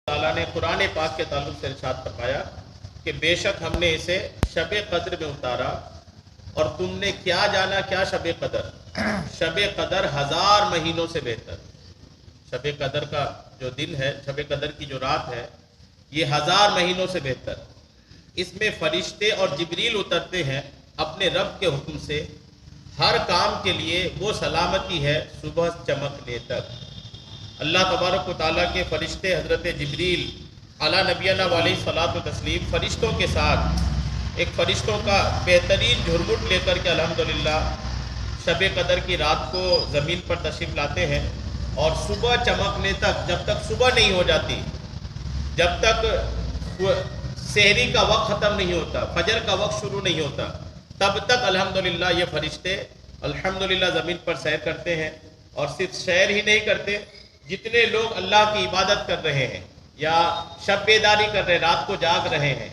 تعالیٰ نے قرآن پاک کے تعلق سے ارشاد فرمایا کہ بے شک ہم نے اسے شب قدر میں اتارا، اور تم نے کیا جانا کیا شب قدر؟ شب قدر 1000 مہینوں سے بہتر۔ شب قدر کا جو دن ہے، شب قدر کی جو رات ہے، یہ 1000 مہینوں سے بہتر۔ اس میں فرشتے اور جبریل اترتے ہیں اپنے رب کے حکم سے، ہر کام کے لیے وہ سلامتی ہے صبح چمکنے تک۔ اللہ تبارک و تعالیٰ کے فرشتے حضرت جبریل علی نبینا علیہ الصلوۃ والتسلیم فرشتوں کے ساتھ ایک فرشتوں کا بہترین جھرمٹ لے کر کے الحمدللہ شب قدر کی رات کو زمین پر تشریف لاتے ہیں، اور صبح چمکنے تک، جب تک صبح نہیں ہو جاتی، جب تک سحری کا وقت ختم نہیں ہوتا، فجر کا وقت شروع نہیں ہوتا، تب تک الحمدللہ یہ فرشتے الحمدللہ زمین پر سیر کرتے ہیں۔ اور صرف سیر ہی نہیں کرتے، جتنے لوگ اللہ کی عبادت کر رہے ہیں یا شب بیداری کر رہے ہیں، رات کو جاگ رہے ہیں،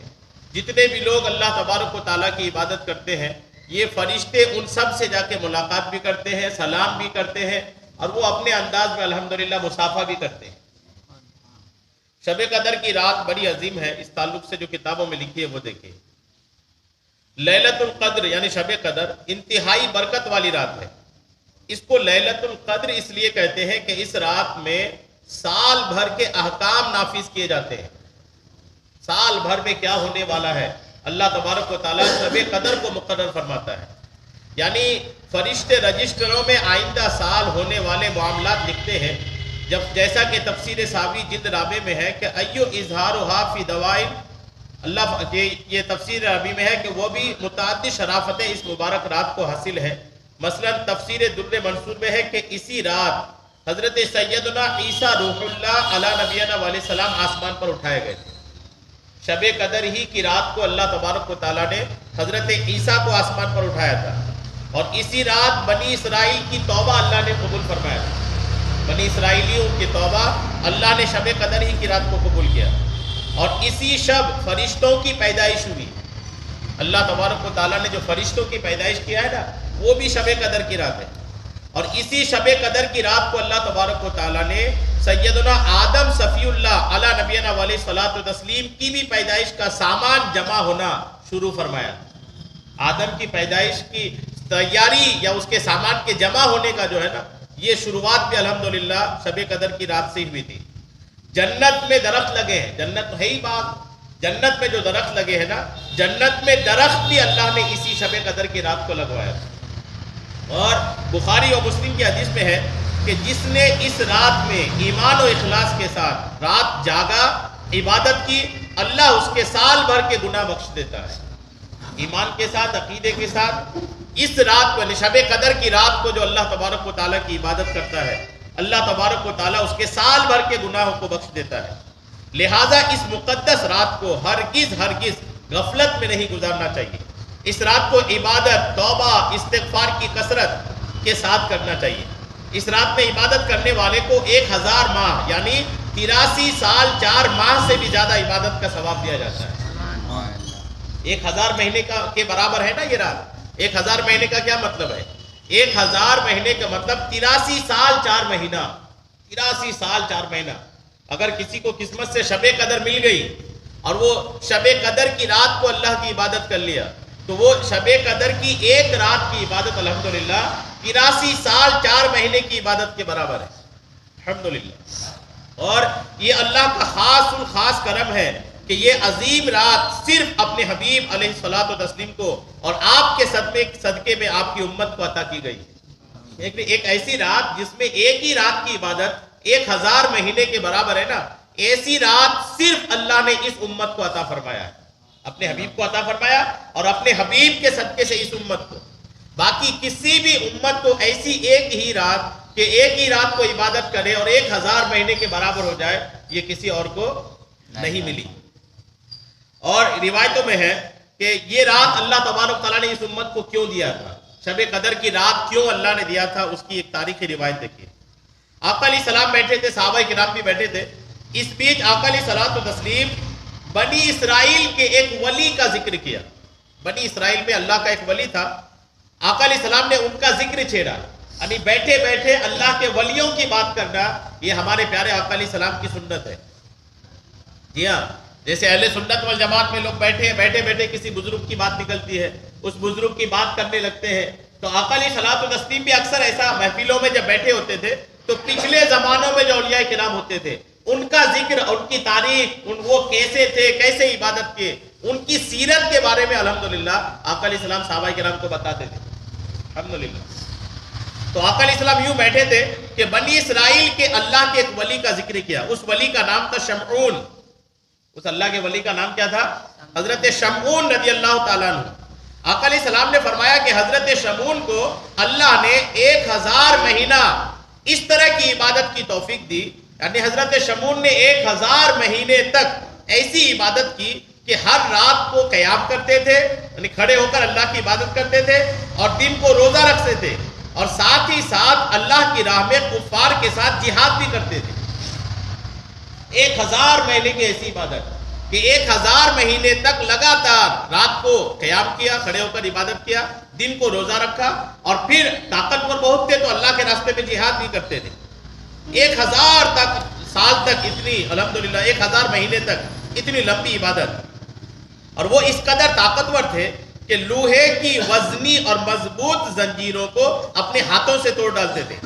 جتنے بھی لوگ اللہ تبارک و تعالیٰ کی عبادت کرتے ہیں، یہ فرشتے ان سب سے جا کے ملاقات بھی کرتے ہیں، سلام بھی کرتے ہیں، اور وہ اپنے انداز میں الحمدللہ مصافحہ بھی کرتے ہیں۔ شب قدر کی رات بڑی عظیم ہے، اس تعلق سے جو کتابوں میں لکھی ہے وہ دیکھیں۔ لیلۃ القدر یعنی شب قدر انتہائی برکت والی رات ہے۔ اس کو لیلۃ القدر اس لیے کہتے ہیں کہ اس رات میں سال بھر کے احکام نافذ کیے جاتے ہیں۔ سال بھر میں کیا ہونے والا ہے اللہ تبارک و تعالیٰ شب قدر کو مقرر فرماتا ہے، یعنی فرشتے رجسٹروں میں آئندہ سال ہونے والے معاملات لکھتے ہیں، جیسا کہ تفسیر ساوی جلد رابع میں ہے کہ ایو اظہارها فی دوائن، اللہ یہ تفسیر رابع میں ہے کہ وہ بھی متعدد شرافتیں اس مبارک رات کو حاصل ہیں۔ مثلا تفسیر در منصور میں ہے کہ اسی رات حضرت سیدنا عیسیٰ روح اللہ علی نبینا علیہ السلام آسمان پر اٹھائے گئے تھے۔ شب قدر ہی کی رات کو اللہ تبارک و تعالیٰ نے حضرت عیسیٰ کو آسمان پر اٹھایا تھا، اور اسی رات بنی اسرائیل کی توبہ اللہ نے قبول فرمایا تھا۔ بنی اسرائیلیوں کی توبہ اللہ نے شب قدر ہی کی رات کو قبول کیا، اور اسی شب فرشتوں کی پیدائش ہوئی۔ اللہ تبارک و تعالیٰ نے جو فرشتوں کی پیدائش کیا ہے نا، وہ بھی شب قدر کی رات ہے، اور اسی شب قدر کی رات کو اللہ تبارک و تعالیٰ نے سیدنا آدم صفی اللہ علی نبینا علیہ الصلوۃ والتسلیم کی بھی پیدائش کا سامان جمع ہونا شروع فرمایا۔ آدم کی پیدائش کی تیاری یا اس کے سامان کے جمع ہونے کا جو ہے نا، یہ شروعات بھی الحمدللہ شب قدر کی رات سے ہی ہوئی تھی۔ جنت میں درخت لگے ہیں، جنت ہے ہی بات، جنت میں جو درخت لگے ہیں نا، جنت میں درخت بھی اللہ نے اسی شب قدر کی رات کو لگوایا تھا۔ اور بخاری اور مسلم کی حدیث میں ہے کہ جس نے اس رات میں ایمان و اخلاص کے ساتھ رات جاگا، عبادت کی، اللہ اس کے سال بھر کے گناہ بخش دیتا ہے۔ ایمان کے ساتھ، عقیدے کے ساتھ اس رات کو، شب قدر کی رات کو جو اللہ تبارک و تعالیٰ کی عبادت کرتا ہے، اللہ تبارک و تعالیٰ اس کے سال بھر کے گناہوں کو بخش دیتا ہے۔ لہٰذا اس مقدس رات کو ہرگز غفلت میں نہیں گزارنا چاہیے۔ اس رات کو عبادت، توبہ، استغفار کی کثرت کے ساتھ کرنا چاہیے۔ اس رات میں عبادت کرنے والے کو 1000 ماہ یعنی 83 سال 4 ماہ سے بھی زیادہ عبادت کا ثواب دیا جاتا ہے۔ 1000 مہینے کے برابر ہے نا یہ رات۔ 1000 مہینے کا کیا مطلب ہے؟ 1000 مہینے کا مطلب 83 سال 4 مہینہ۔ 83 سال 4 مہینہ۔ اگر کسی کو قسمت سے شب قدر مل گئی اور وہ شب قدر کی رات کو اللہ کی عبادت کر لیا، تو وہ شب قدر کی ایک رات کی عبادت الحمدللہ 83 سال 4 مہینے کی عبادت کے برابر ہے الحمدللہ۔ اور یہ اللہ کا خاص الخاص کرم ہے کہ یہ عظیم رات صرف اپنے حبیب علیہ الصلوۃ والتسلیم کو اور آپ کے صدقے میں آپ کی امت کو عطا کی گئی ہے۔ ایک ایسی رات جس میں ایک ہی رات کی عبادت 1000 مہینے کے برابر ہے نا، ایسی رات صرف اللہ نے اس امت کو عطا فرمایا ہے، اپنے حبیب کو عطا فرمایا، اور اپنے حبیب کے صدقے سے اس امت کو۔ باقی کسی بھی امت کو ایسی ایک ہی رات کہ ایک ہی رات کو عبادت کرے اور 1000 مہینے کے برابر ہو جائے، یہ کسی اور کو نہیں ملی۔ اور روایتوں میں ہے کہ یہ رات اللہ تبارک تعالیٰ نے اس امت کو کیوں دیا تھا، شب قدر کی رات کیوں اللہ نے دیا تھا، اس کی ایک تاریخی روایت دیکھیے۔ آقا علیہ السلام بیٹھے تھے، صحابہ کرام بھی بیٹھے تھے، اس بیچ آقا علیہ الصلوۃ والتسلیم بنی اسرائیل کے ایک ولی کا ذکر کیا۔ بنی اسرائیل میں اللہ کا ایک ولی تھا، آقا علیہ السلام نے ان کا ذکر چھیڑا، یعنی بیٹھے بیٹھے اللہ کے ولیوں کی بات کرنا، یہ ہمارے پیارے آقا علیہ السلام کی سنت ہے۔ جی ہاں، جیسے اہل سنت والجماعت میں لوگ بیٹھے بیٹھے کسی بزرگ کی بات نکلتی ہے، اس بزرگ کی بات کرنے لگتے ہیں، تو آقا علیہ صلاۃ والتسلیم بھی اکثر ایسا محفلوں میں جب بیٹھے ہوتے تھے تو پچھلے زمانوں میں جو اولیاء کرام ہوتے تھے ان کا ذکر، ان کی تاریخ، وہ کیسے تھے، کیسے عبادت کیے، ان کی سیرت کے بارے میں الحمدللہ آقا علیہ السلام صحابہ کرام کو بتاتے تھے الحمدللہ۔ تو آقا علیہ السلام یوں بیٹھے تھے کہ بنی اسرائیل کے اللہ کے ایک ولی کا ذکر کیا، اس ولی کا نام تھا شمعون، اس اللہ کے ولی کا نام کیا تھا؟ حضرت شمعون رضی اللہ تعالیٰ عنہ۔ آقا علیہ السلام نے فرمایا کہ حضرت شمعون کو اللہ نے 1000 مہینہ اس طرح کی عبادت کی توفیق دی، یعنی حضرت شمعون نے 1000 مہینے تک ایسی عبادت کی کہ ہر رات کو قیام کرتے تھے، یعنی کھڑے ہو کر اللہ کی عبادت کرتے تھے، اور دن کو روزہ رکھتے تھے، اور ساتھ ہی ساتھ اللہ کی راہ میں کفار کے ساتھ جہاد بھی کرتے تھے۔ 1000 مہینے کی ایسی عبادت کہ 1000 مہینے تک لگاتار رات کو قیام کیا، کھڑے ہو کر عبادت کیا، دن کو روزہ رکھا، اور پھر طاقتور بہت تھے تو اللہ کے راستے میں جہاد بھی کرتے تھے۔ 1000 سال تک اتنی، الحمدللہ 1000 مہینے تک اتنی لمبی عبادت، اور وہ اس قدر طاقتور تھے کہ لوہے کی وزنی اور مضبوط زنجیروں کو اپنے ہاتھوں سے توڑ ڈالتے تھے۔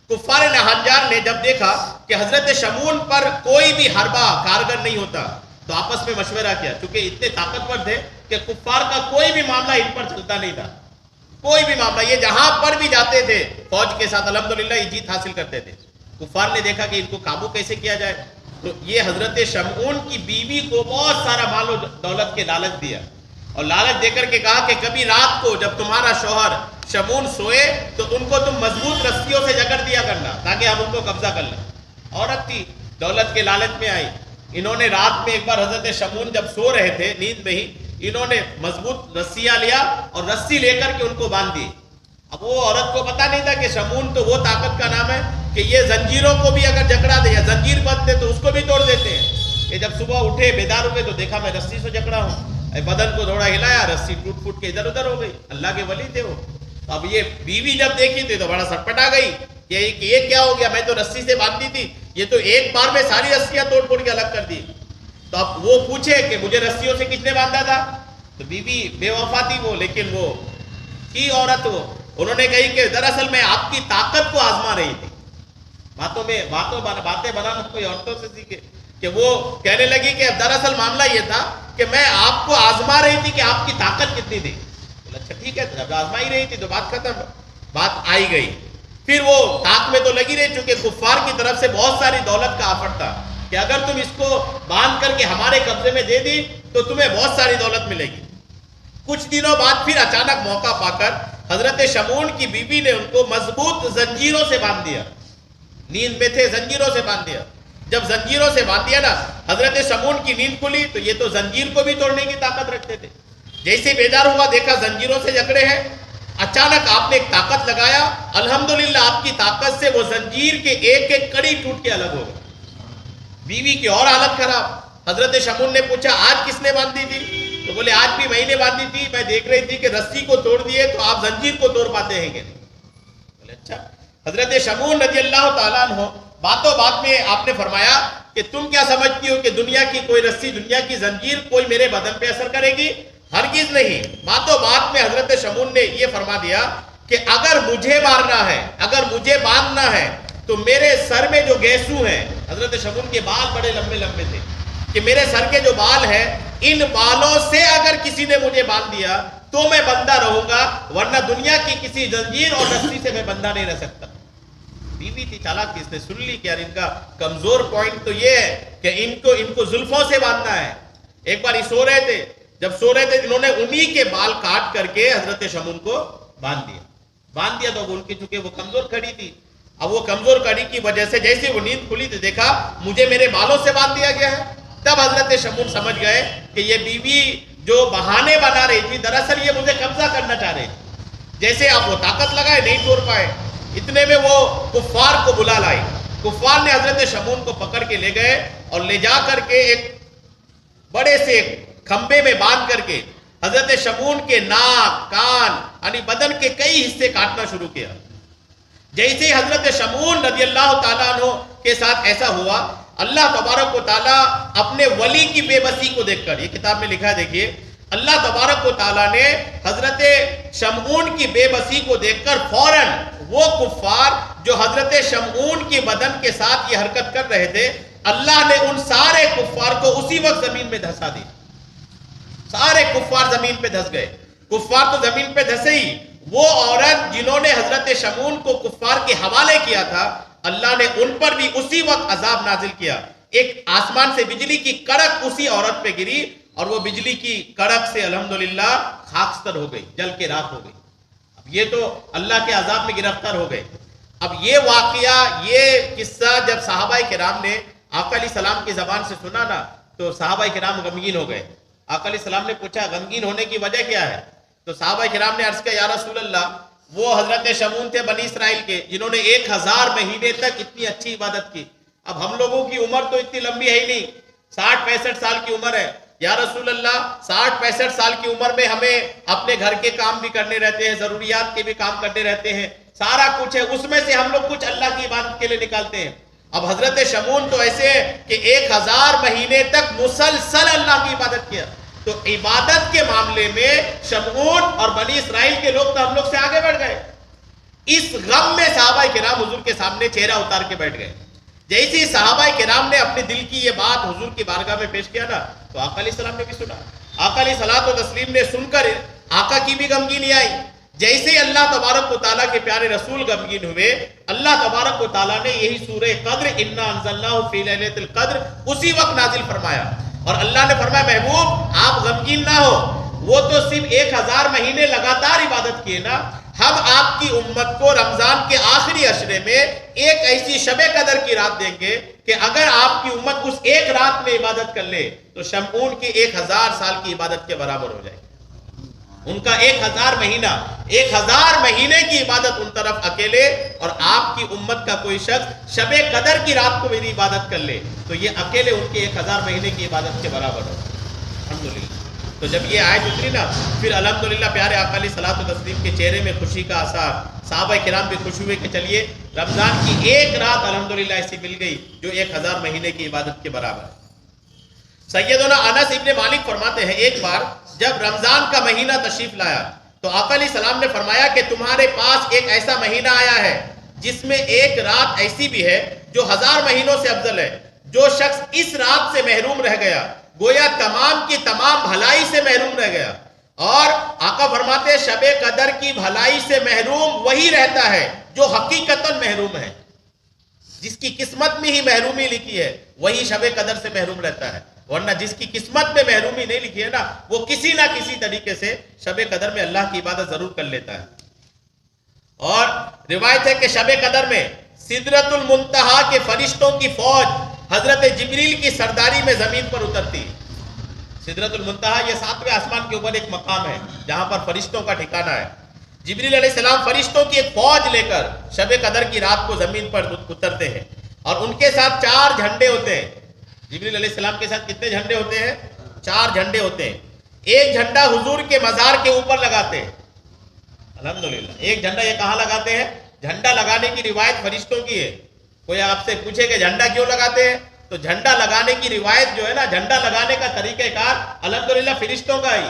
کفار نہنجار نے جب دیکھا کہ حضرت شمعون پر کوئی بھی حربہ کارگر نہیں ہوتا تو آپس میں مشورہ کیا، چونکہ اتنے طاقتور تھے کہ کفار کا کوئی بھی معاملہ ان پر چلتا نہیں تھا، کوئی بھی معاملہ، یہ جہاں پر بھی جاتے تھے فوج کے ساتھ الحمدللہ یہ جیت حاصل کرتے تھے۔ کفار نے دیکھا کہ ان کو قابو کیسے کیا جائے، تو یہ حضرت شمعون کی بیوی کو بہت سارا مال و دولت کے لالچ دیا، اور لالچ دے کر کے کہا کہ کبھی رات کو جب تمہارا شوہر شمعون سوئے تو ان کو تم مضبوط رسیوں سے جکڑ دیا کرنا تاکہ ہم ان کو قبضہ کر لیں۔ عورت تھی، دولت کے لالچ میں آئی، انہوں نے رات میں ایک بار حضرت شمعون جب سو رہے تھے نیند میں ہی، انہوں نے مضبوط رسیاں لیا اور رسی لے کر کے ان کو باندھ دی۔ اب وہ عورت کو پتا نہیں تھا کہ شمعون تو وہ طاقت کا نام ہے کہ یہ زنجیروں کو بھی اگر جکڑا دے یا زنجیر بند دے تو اس کو بھی توڑ دیتے ہیں۔ یہ جب صبح اٹھے بیدار ہوئے تو دیکھا میں رسی سے جکڑا ہوں، بدن کو تھوڑا ہلایا، رسی ٹوٹ پھوٹ کے ادھر ادھر ہو گئی۔ اللہ کے ولی تھے وہ۔ اب یہ بیوی جب دیکھی تھی تو بڑا سٹپٹا گئی کہ یہ کیا ہو گیا، میں تو رسی سے باندھی تھی، یہ تو ایک بار میں ساری رسیاں توڑ پھوڑ کے الگ کر دی۔ تو اب وہ پوچھے کہ مجھے رسیوں سے کس نے باندھا تھا، تو بیوی بے وفا تھی وہ، لیکن وہ تھی عورت، وہ انہوں نے کہی کہ دراصل میں آپ کی طاقت کو آزما رہی تھی۔ باتیں بنانا کوئی عورتوں سے سیکھے، کہ وہ کہنے لگی کہ دراصل معاملہ یہ تھا کہ میں آپ کو آزما رہی تھی کہ آپ کی طاقت کتنی تھی۔ اچھا ٹھیک ہے، جب آزما ہی رہی تھی تو بات ختم، بات آئی گئی۔ پھر وہ طاق میں تو لگی رہی، چونکہ کفار کی طرف سے بہت ساری دولت کا آفر تھا کہ اگر تم اس کو باندھ کر کے ہمارے قبضے میں دے دی تو تمہیں بہت ساری دولت ملے گی۔ کچھ دنوں بعد پھر اچانک موقع پا کر حضرت شمعون کی بیوی نے ان کو مضبوط زنجیروں سے باندھ دیا، نیند میں تھے زنجیروں سے باندھ دیا۔ جب زنجیروں سے باندھ دیا نا، حضرت شمعون کی نیند کھلی تو یہ تو زنجیر کو بھی توڑنے کی طاقت رکھتے تھے۔ جیسے بیدار ہوا دیکھا زنجیروں سے جکڑے ہیں، اچانک آپ نے ایک طاقت لگایا، الحمدللہ آپ کی طاقت سے وہ زنجیر کے ایک ایک کڑی ٹوٹ کے الگ ہو گئی۔ بیوی کی اور حالت خراب، حضرت شمعون نے پوچھا آج کس نے باندھی تھی، تو بولے آج بھی میں نے باندھی تھی، میں دیکھ رہی تھی کہ رسی کو توڑ دیے تو آپ زنجیر کو توڑ پاتے ہیں کہ نہیں۔ بولے اچھا۔ حضرت شمعون رضی اللہ تعالیٰ عنہ باتوں بات میں آپ نے فرمایا کہ تم کیا سمجھتی ہو کہ دنیا کی کوئی رسی، دنیا کی زنجیر کوئی میرے بدن پہ اثر کرے گی؟ ہرگز نہیں۔ باتوں بات میں حضرت شمعون نے یہ فرما دیا کہ اگر مجھے مارنا ہے، اگر مجھے باندھنا ہے تو میرے سر میں جو گیسو ہیں، حضرت شمعون کے بال بڑے لمبے لمبے تھے، کہ میرے سر کے جو بال ہیں ان بالوں سے اگر کسی نے مجھے باندھ دیا تو میں بندہ رہوں گا، ورنہ دنیا کی کسی زنجیر اور رسی سے میں بندہ نہیں رہ سکتا۔ بیوی تھی چالاک تھی، اس نے سن لی کہ یار ان کا کمزور پوائنٹ تو یہ ہے کہ ان کو زلفوں سے باندھنا ہے۔ ایک بار یہ سو رہے تھے، جب سو رہے تھے انہوں نے انہی کے بال کاٹ کر کے حضرت شمعون کو باندھ دیا تو ان کی چونکہ وہ کمزور کھڑی تھی، اب وہ کمزور کڑی کی وجہ سے جیسے وہ نیند کھلی تو دیکھا مجھے میرے بالوں سے باندھ دیا گیا ہے۔ تب حضرت شمعون سمجھ گئے کہ یہ بیوی جو بہانے بنا رہی تھی دراصل یہ مجھے قبضہ کرنا چاہ رہی تھی۔ جیسے آپ وہ طاقت لگائے نہیں توڑ پائے، اتنے میں وہ کفار کو بلا لائی۔ کفار نے حضرت شمعون کو پکڑ کے لے گئے اور لے جا کر کے ایک بڑے سے کھمبے میں باندھ کر کے حضرت شمعون کے ناک، کان یعنی بدن کے کئی حصے کاٹنا شروع کیا۔ جیسے حضرت شمعون رضی اللہ تعالیٰ عنہ کے ساتھ ایسا ہوا، اللہ تبارک و تعالیٰ اپنے ولی کی بے بسی کو دیکھ کر، یہ کتاب میں لکھا دیکھیے، اللہ تبارک و تعالیٰ نے حضرت شمعون کی بے بسی کو دیکھ کر فوراً وہ کفار جو حضرت شمعون کی بدن کے ساتھ یہ حرکت کر رہے تھے، اللہ نے ان سارے کفار کو اسی وقت زمین میں دھسا دی. سارے کفار زمین پہ دھس گئے. کفار تو زمین پہ دھسے ہی، وہ عورت جنہوں نے حضرت شمعون کو کفار کے حوالے کیا تھا، اللہ نے ان پر بھی اسی وقت عذاب نازل کیا. ایک آسمان سے بجلی کی کڑک اسی عورت پہ گری اور وہ بجلی کی کڑک سے الحمدللہ خاکستر ہو گئی، جل کے راکھ ہو گئی. اب یہ تو اللہ کے عذاب میں گرفتار ہو گئے. اب یہ واقعہ، یہ قصہ جب صحابہ کرام نے آقا علیہ السلام کی زبان سے سنا نا تو صحابہ کرام غمگین ہو گئے. آقا علیہ السلام نے پوچھا غمگین ہونے کی وجہ کیا ہے؟ تو صحابہ کرام نے عرض کیا یا رسول اللہ، وہ حضرت شمعون تھے بنی اسرائیل کے جنہوں نے 1000 مہینے تک اتنی اچھی عبادت کی. اب ہم لوگوں کی عمر تو اتنی لمبی ہے ہی نہیں، 60-65 سال کی عمر ہے. یا رسول اللہ 60-65 سال کی عمر میں ہمیں اپنے گھر کے کام بھی کرنے رہتے ہیں، ضروریات کے بھی کام کرنے رہتے ہیں، سارا کچھ ہے، اس میں سے ہم لوگ کچھ اللہ کی عبادت کے لیے نکالتے ہیں. اب حضرت شمعون تو ایسے ہیں کہ 1000 مہینے تک مسلسل اللہ کی عبادت کیا. تو عبادت کے معاملے میں شمعون اور بنی اسرائیل کے لوگ تو ہم لوگ سے آگے بڑھ گئے. اس غم میں صحابہ کرام حضور کے سامنے چہرہ اتار کے بیٹھ گئے. جیسے صحابہ کرام نے اپنے دل کی یہ بات حضور کی بارگاہ میں پیش کیا نا تو آقا علیہ السلام نے بھی سنا. آقا علیہ الصلوۃ والتسلیم نے سن کر آقا کی بھی غمگینی آئی. جیسے اللہ تبارک و تعالیٰ کے پیارے رسول غمگین ہوئے، اللہ تبارک و تعالیٰ نے یہی سورہ قدر انا انزلناہ فی لیلۃ القدر اسی وقت نازل فرمایا. اور اللہ نے فرمایا محبوب آپ غمگین نہ ہو، وہ تو صرف 1000 مہینے لگاتار عبادت کیے نا، ہم آپ کی امت کو رمضان کے آخری عشرے میں ایک ایسی شب قدر کی رات دیں گے کہ اگر آپ کی امت اس ایک رات میں عبادت کر لے تو شمعون کی 1000 سال کی عبادت کے برابر ہو جائے. ان کا 1000 مہینے کی عبادت ان طرف اکیلے، اور آپ کی امت کا کوئی شخص شب قدر کی رات کو میری عبادت کر لے تو یہ اکیلے ان کے 1000 مہینے کی عبادت کے برابر ہو. الحمدللہ. تو جب یہ آیت اتری نا پھر الحمدللہ پیارے آقا علیہ الصلوۃ والتسلیم کے چہرے میں خوشی کا اثر، صحابہ کرام بھی خوش ہوئے کہ چلیے رمضان کی ایک رات الحمدللہ ایسی مل گئی جو 1000 مہینے کی عبادت کے برابر ہے. سیدنا انس ابن مالک فرماتے ہیں ایک بار جب رمضان کا مہینہ تشریف لایا تو آقا علیہ السلام نے فرمایا کہ تمہارے پاس ایک ایسا مہینہ آیا ہے جس میں ایک رات ایسی بھی ہے جو 1000 مہینوں سے افضل ہے. جو شخص اس رات سے محروم رہ گیا گویا تمام کی تمام بھلائی سے محروم رہ گیا. اور آقا فرماتے شب قدر کی بھلائی سے محروم وہی رہتا ہے جو حقیقتاً محروم ہے. جس کی قسمت میں ہی محرومی لکھی ہے وہی شب قدر سے محروم رہتا ہے، ورنہ جس کی قسمت میں محرومی نہیں لکھی ہے نا وہ کسی نہ کسی طریقے سے شب قدر میں اللہ کی عبادت ضرور کر لیتا ہے. اور روایت ہے کہ شب قدر میں سدرۃ المنتہا کے فرشتوں کی فوج حضرت جبریل کی سرداری میں زمین پر اترتی. سدرۃ المنتہا یہ 7ویں آسمان کے اوپر ایک مقام ہے جہاں پر فرشتوں کا ٹھکانہ ہے. جبریل علیہ السلام فرشتوں کی ایک فوج لے کر شب قدر کی رات کو زمین پر اترتے ہیں اور ان کے ساتھ 4 جھنڈے ہوتے ہیں. جبریل علیہ السلام کے ساتھ کتنے جھنڈے ہوتے ہیں؟ 4 جھنڈے ہوتے ہیں. ایک جھنڈا حضور کے مزار کے اوپر لگاتے ہیں. الحمدللہ. ایک جھنڈا یہ کہاں لگاتے ہیں؟ جھنڈا لگانے کی روایت فرشتوں کی ہے. کوئی آپ سے پوچھے کہ جھنڈا کیوں لگاتے ہیں تو جھنڈا لگانے کی روایت جو ہے نا، جھنڈا لگانے کا طریقہ کار الحمدللہ فرشتوں کا ہی.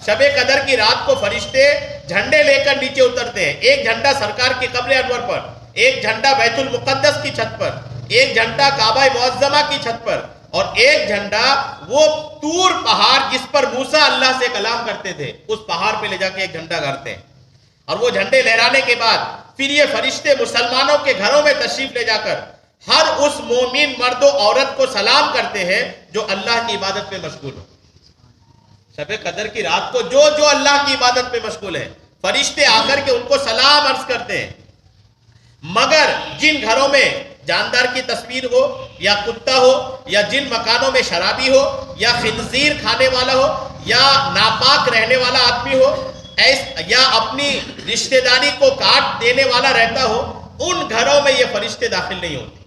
شب قدر کی رات کو فرشتے جھنڈے لے کر نیچے اترتے ہیں. ایک جھنڈا سرکار کی قبر انور پر، ایک جھنڈا بیت المقدس کی چھت پر، ایک جھنڈا کعبہ معظمہ کی چھت پر، اور ایک جھنڈا وہ طور پہاڑ جس پر موسیٰ اللہ سے کلام کرتے تھے اس پہاڑ پہ لے جا کے ایک جھنڈا گاڑتے ہیں. اور وہ جھنڈے لہرانے کے بعد پھر یہ فرشتے مسلمانوں کے گھروں میں تشریف لے جا کر ہر اس مومن مرد و عورت کو سلام کرتے ہیں جو اللہ کی عبادت میں مشغول ہو. شب قدر کی رات کو جو اللہ کی عبادت میں مشغول ہے فرشتے آ کر کے ان کو سلام عرض کرتے ہیں. مگر جن گھروں میں جاندار کی تصویر ہو یا کتا ہو یا جن مکانوں میں شرابی ہو یا خنزیر کھانے والا ہو یا ناپاک رہنے والا آدمی ہو یا اپنی رشتہ داری کو کاٹ دینے والا رہتا ہو، ان گھروں میں یہ فرشتے داخل نہیں ہوتے.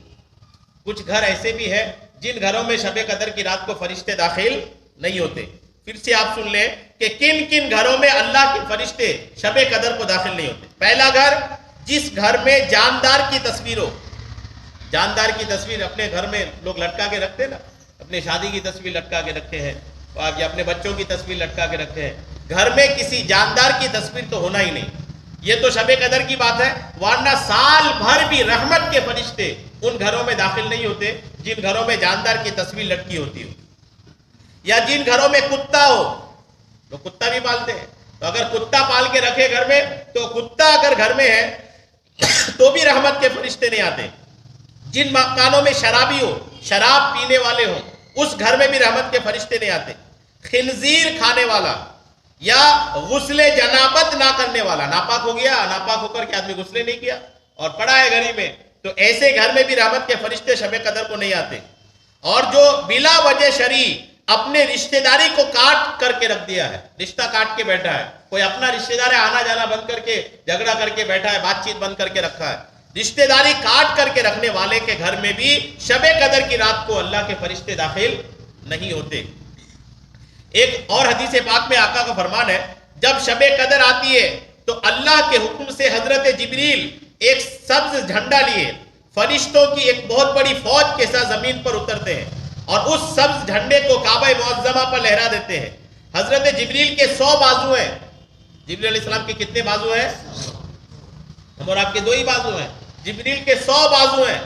کچھ گھر ایسے بھی ہیں جن گھروں میں شب قدر کی رات کو فرشتے داخل نہیں ہوتے. پھر سے آپ سن لیں کہ کن کن گھروں میں اللہ کے فرشتے شب قدر کو داخل نہیں ہوتے. پہلا گھر جس گھر میں جاندار کی تصویر ہو، جاندار کی تصویر اپنے گھر میں لوگ لٹکا کے رکھتے ہیں نا, اپنے شادی کی تصویر لٹکا کے رکھتے ہیں, یا اپنے بچوں کی تصویر لٹکا کے رکھتے ہیں. گھر میں کسی جاندار کی تصویر تو ہونا ہی نہیں. یہ تو شب قدر کی بات ہے, ورنہ سال بھر بھی رحمت کے فرشتے ان گھروں میں داخل نہیں ہوتے جن گھروں میں جاندار کی تصویر لٹکی ہوتی ہو, یا جن گھروں میں کتا ہو. لوگ کتا بھی پالتے ہیں, تو اگر کتا پال کے رکھے گھر میں, تو کتا اگر گھر میں ہے تو بھی رحمت کے فرشتے نہیں آتے. جن مکانوں میں شرابی ہو, شراب پینے والے ہوں, اس گھر میں بھی رحمت کے فرشتے نہیں آتے. خنزیر کھانے والا یا غسل جنابت نہ کرنے والا, ناپاک ہو گیا, ناپاک ہو کر کے آدمی غسل نہیں کیا اور پڑا ہے گھر میں, تو ایسے گھر میں بھی رحمت کے فرشتے شب قدر کو نہیں آتے. اور جو بلا وجہ شرعی اپنے رشتہ داری کو کاٹ کر کے رکھ دیا ہے, رشتہ کاٹ کے بیٹھا ہے, کوئی اپنا رشتہ دار ہے آنا جانا بند کر کے, جھگڑا کر کے بیٹھا ہے, بات چیت بند کر کے رکھا ہے, رشتہ داری کاٹ کر کے رکھنے والے کے گھر میں بھی شب قدر کی رات کو اللہ کے فرشتے داخل نہیں ہوتے. ایک اور حدیث پاک میں آقا کا فرمان ہے, جب شب قدر آتی ہے تو اللہ کے حکم سے حضرت جبریل ایک سبز جھنڈا لیے فرشتوں کی ایک بہت بڑی فوج کے ساتھ زمین پر اترتے ہیں اور اس سبز جھنڈے کو کعبہ معظمہ پر لہرا دیتے ہیں. حضرت جبریل کے 100 بازو ہیں. جبریل علیہ السلام کے کتنے بازو ہیں؟ ہم اور آپ کے 2 ہی بازو ہیں. جبریل کے 100 بازو ہیں,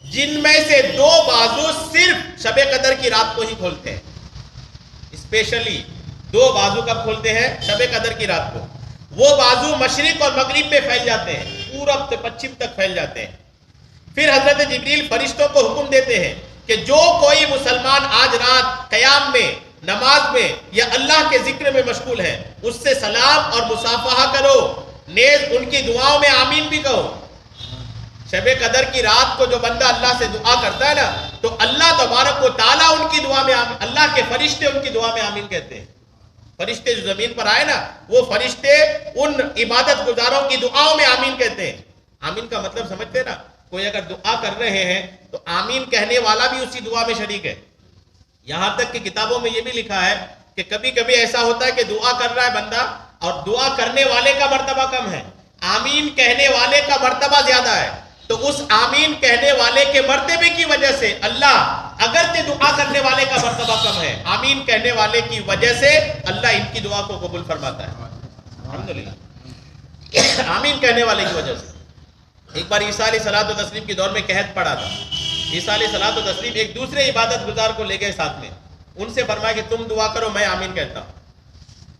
جن میں سے 2 بازو صرف شب قدر کی رات کو ہی کھولتے ہیں. اسپیشلی 2 بازو کب کھولتے ہیں؟ شب قدر کی رات کو. وہ بازو مشرق اور مغرب میں پھیل جاتے ہیں, پورب سے پچھم تک پھیل جاتے ہیں. پھر حضرت جبریل فرشتوں کو حکم دیتے ہیں کہ جو کوئی مسلمان آج رات قیام میں, نماز میں یا اللہ کے ذکر میں مشغول ہے, اس سے سلام اور مصافحہ کرو, نیز ان کی دعاؤں میں آمین بھی کہو. شب قدر کی رات کو جو بندہ اللہ سے دعا کرتا ہے نا, تو اللہ تبارک و تعالیٰ ان کی دعا میں آمین, اللہ کے فرشتے ان کی دعا میں آمین کہتے ہیں. فرشتے جو زمین پر آئے نا, وہ فرشتے ان عبادت گزاروں کی دعاؤں میں آمین کہتے ہیں. آمین کا مطلب سمجھتے نا, کوئی اگر دعا کر رہے ہیں تو آمین کہنے والا بھی اسی دعا میں شریک ہے. یہاں تک کہ کتابوں میں یہ بھی لکھا ہے کہ کبھی کبھی ایسا ہوتا ہے کہ دعا کر رہا ہے بندہ اور دعا کرنے والے کا مرتبہ کم ہے, آمین کہنے والے کا مرتبہ زیادہ ہے, تو اس آمین کہنے والے کے مرتبے کی وجہ سے اللہ, اگرچہ دعا کرنے والے کا مرتبہ کم ہے, آمین کہنے والے کی وجہ سے اللہ ان کی دعا کو قبول فرماتا ہے. الحمدللہ, آمین کہنے والے کی وجہ سے. ایک بار عیسیٰ علیہ الصلوۃ والتسلیم کے دور میں قحط پڑا تھا. عیسیٰ علیہ الصلوۃ والتسلیم ایک دوسرے عبادت گزار کو لے گئے ساتھ میں, ان سے فرمایا کہ تم دعا کرو, میں آمین کہتا ہوں.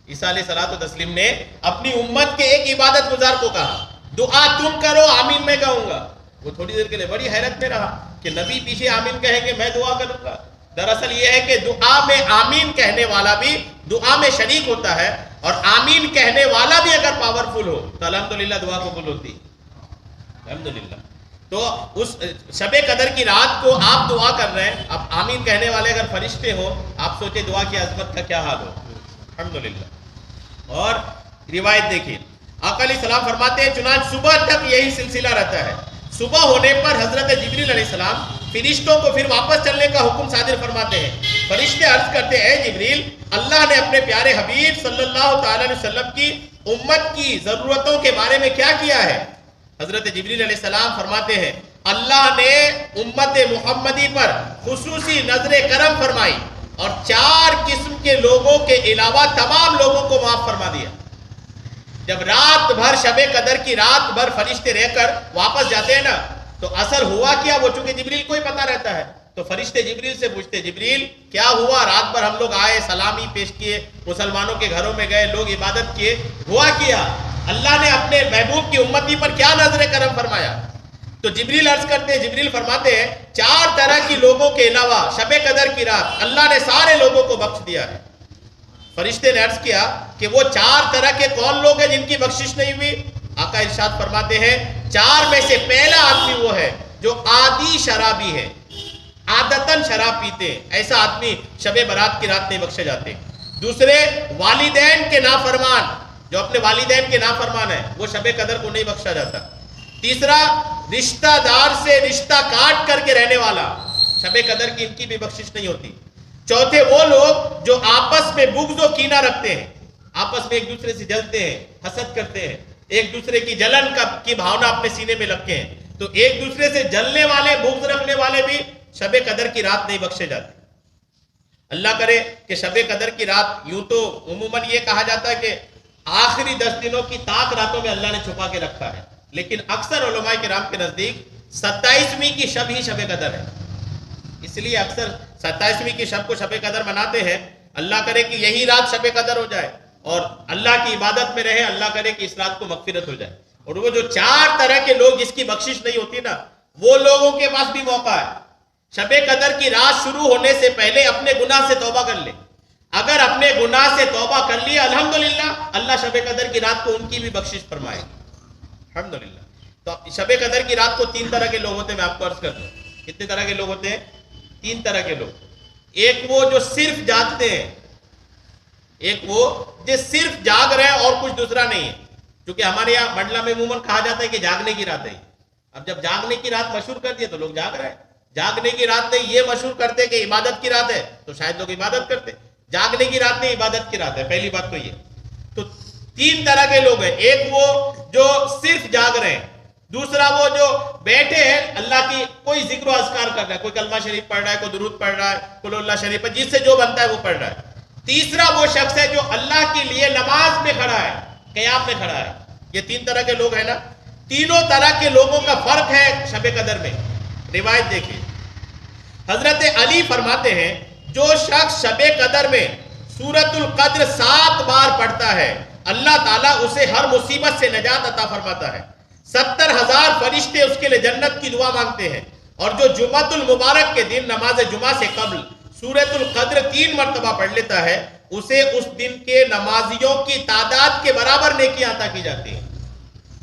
عیسیٰ علیہ الصلوۃ والتسلیم نے اپنی امت کے ایک عبادت گزار کو کہا, دعا تم کرو, آمین میں کہوں گا. وہ تھوڑی دیر کے لیے بڑی حیرت میں رہا کہ نبی پیچھے آمین کہیں گے, میں دعا کروں گا. دراصل یہ ہے کہ دعا میں آمین کہنے والا بھی دعا میں شریک ہوتا ہے, اور آمین کہنے والا بھی اگر پاورفل ہو تو الحمدللہ دعا قبول ہوتی. الحمدللہ. تو اس شب قدر کی رات کو آپ دعا کر رہے ہیں, اب آمین کہنے والے اگر فرشتے ہو, آپ سوچے دعا کی عظمت کا کیا حال ہو. الحمدللہ. اور روایت دیکھیے, آقا علیہ السلام فرماتے ہیں چنانچہ صبح تک یہی سلسلہ رہتا ہے. صبح ہونے پر حضرت جبریل علیہ السلام فرشتوں کو پھر واپس چلنے کا حکم صادر فرماتے ہیں. فرشتے عرض کرتے ہیں, اے جبریل, اللہ نے اپنے پیارے حبیب صلی اللہ تعالی علیہ وسلم کی امت کی ضرورتوں کے بارے میں کیا کیا ہے؟ حضرت جبریل علیہ السلام فرماتے ہیں, اللہ نے امت محمدی پر خصوصی نظر کرم فرمائی اور 4 قسم کے لوگوں کے علاوہ تمام لوگوں کو معاف فرما دیا. جب رات بھر شب قدر کی رات بھر فرشتے رہ کر واپس جاتے ہیں نا, تو اثر ہوا کیا, وہ چونکہ جبریل کو ہی پتا رہتا ہے, تو فرشتے جبریل سے پوچھتے, جبریل کیا ہوا, رات بھر ہم لوگ آئے, سلامی پیش کیے, مسلمانوں کے گھروں میں گئے, لوگ عبادت کیے, ہوا کیا, اللہ نے اپنے محبوب کی امتی پر کیا نظر کرم فرمایا؟ تو جبریل عرض کرتے ہیں, جبریل فرماتے ہیں 4 طرح کی لوگوں کے علاوہ شب قدر کی رات اللہ نے سارے لوگوں کو بخش دیا ہے. فرشتے نے عرض کیا کہ وہ 4 طرح کے کون لوگ ہیں جن کی بخشش نہیں ہوئی؟ آقا ارشاد فرماتے ہیں 4 میں سے پہلا آدمی وہ ہے جو عادی شرابی ہے, عادتاً شراب پیتے ہیں, ایسا آدمی شب برات کی رات نہیں بخشے جاتے. دوسرے, والدین کے نافرمان, جو اپنے والدین کے نافرمان ہیں, وہ شب قدر کو نہیں بخشا جاتا. تیسرا, رشتہ دار سے رشتہ کاٹ کر کے رہنے والا, شب قدر کی ان کی بھی بخشش نہیں ہوتی. چوتھے, وہ لوگ جو آپس میں بغض و کینہ رکھتے ہیں, آپس میں ایک دوسرے سے جلتے ہیں, حسد کرتے ہیں, ایک دوسرے کی جلن کی بھاونا اپنے سینے میں رکھتے ہیں. تو ایک دوسرے سے جلنے والے بغض رکھنے والے بھی شب قدر کی رات نہیں بخشے جاتے. اللہ کرے کہ شب قدر کی رات، یوں تو عموماً یہ کہا جاتا ہے کہ آخری 10 دنوں کی طاق راتوں میں اللہ نے چھپا کے رکھا ہے، لیکن اکثر علماء کرام کے نزدیک 27ویں کی شب ہی شب قدر ہے. اس لیے اکثر 27ویں کی شب کو شب قدر مناتے ہیں. اللہ کرے کہ یہی رات شب قدر ہو جائے اور اللہ کی عبادت میں رہے. اللہ کرے کہ اس رات کو مغفرت ہو جائے. اور وہ جو 4 طرح کے لوگ جس کی بخشش نہیں ہوتی نا، وہ لوگوں کے پاس بھی موقع ہے. شب قدر کی رات شروع ہونے سے پہلے اپنے گناہ سے توبہ کر لے. اگر اپنے گناہ سے توبہ کر لیا الحمدللہ، اللہ شب قدر کی رات کو ان کی بھی بخشش فرمائے الحمدللہ. تو شب قدر کی رات کو 3 طرح کے لوگ ہوتے ہیں. میں آپ کو عرض کر دوں کتنے طرح کے لوگ ہوتے ہیں؟ 3 طرح کے لوگ. ایک وہ جو صرف جاگتے ہیں، ایک وہ جو صرف جاگ رہے ہیں اور کچھ دوسرا نہیں ہے. کیونکہ ہمارے یہاں منڈلا میں عموماً کہا جاتا ہے کہ جاگنے کی رات ہے. اب جب جاگنے کی رات مشہور کر دیے تو لوگ جاگ رہے ہیں. جاگنے کی رات نہیں یہ مشہور کرتے کہ عبادت کی رات ہے تو شاید لوگ عبادت کرتے. جاگنے کی رات نہیں، عبادت کی رات ہے. پہلی بات تو یہ. تو 3 طرح کے لوگ ہیں. ایک وہ جو صرف جاگ رہے ہیں، دوسرا وہ جو بیٹھے ہیں اللہ کی کوئی ذکر و اذکار کر رہا ہے، کوئی کلمہ شریف پڑھ رہا ہے، کوئی درود پڑھ رہا ہے، قل اللہ شریف جس سے جو بنتا ہے وہ پڑھ رہا ہے. تیسرا وہ شخص ہے جو اللہ کے لیے نماز میں کھڑا ہے، قیام میں کھڑا ہے. یہ 3 طرح کے لوگ ہیں نا. تینوں طرح کے لوگوں کا فرق ہے شب قدر میں. روایت دیکھیے، حضرت علی فرماتے ہیں جو شخص شب قدر میں سورۃ القدر 7 بار پڑھتا ہے اللہ تعالیٰ اسے ہر مصیبت سے نجات عطا فرماتا ہے. 70,000 فرشتے اس کے لیے جنت کی دعا مانگتے ہیں. اور جو جمعۃ المبارک کے دن نماز جمعہ سے قبل سورۃ القدر 3 مرتبہ پڑھ لیتا ہے اسے اس دن کے نمازیوں کی تعداد کے برابر نیکیاں عطا کی جاتی ہیں.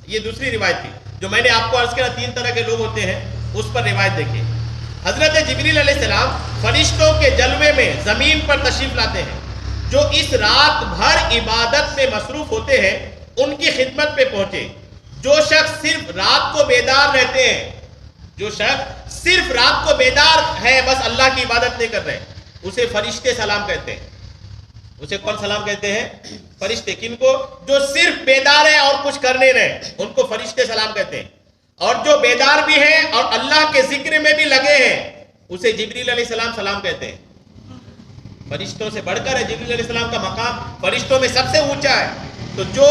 یہ دوسری روایت تھی. جو میں نے آپ کو عرض کیا 3 طرح کے لوگ ہوتے ہیں، اس پر روایت دیکھیں. حضرت جبریل علیہ السلام فرشتوں کے جلوے میں زمین پر تشریف لاتے ہیں. جو اس رات بھر عبادت میں مصروف ہوتے ہیں ان کی خدمت پہ پہنچے. جو شخص صرف رات کو بیدار رہتے ہیں، جو شخص صرف رات کو بیدار ہے، بس اللہ کی عبادت نہیں کر رہے، اسے فرشتے سلام کہتے ہیں. اسے کون سلام کہتے ہیں؟ فرشتے. کن کو؟ جو صرف بیدار ہیں اور کچھ کر نہیں رہے ان کو فرشتے سلام کہتے ہیں. اور جو بیدار بھی ہیں اور اللہ کے ذکر میں بھی لگے ہیں اسے جبریل علیہ السلام سلام کہتے ہیں. فرشتوں سے بڑھ کر ہے جبریل علیہ السلام کا مقام، فرشتوں میں سب سے اونچا ہے. تو جو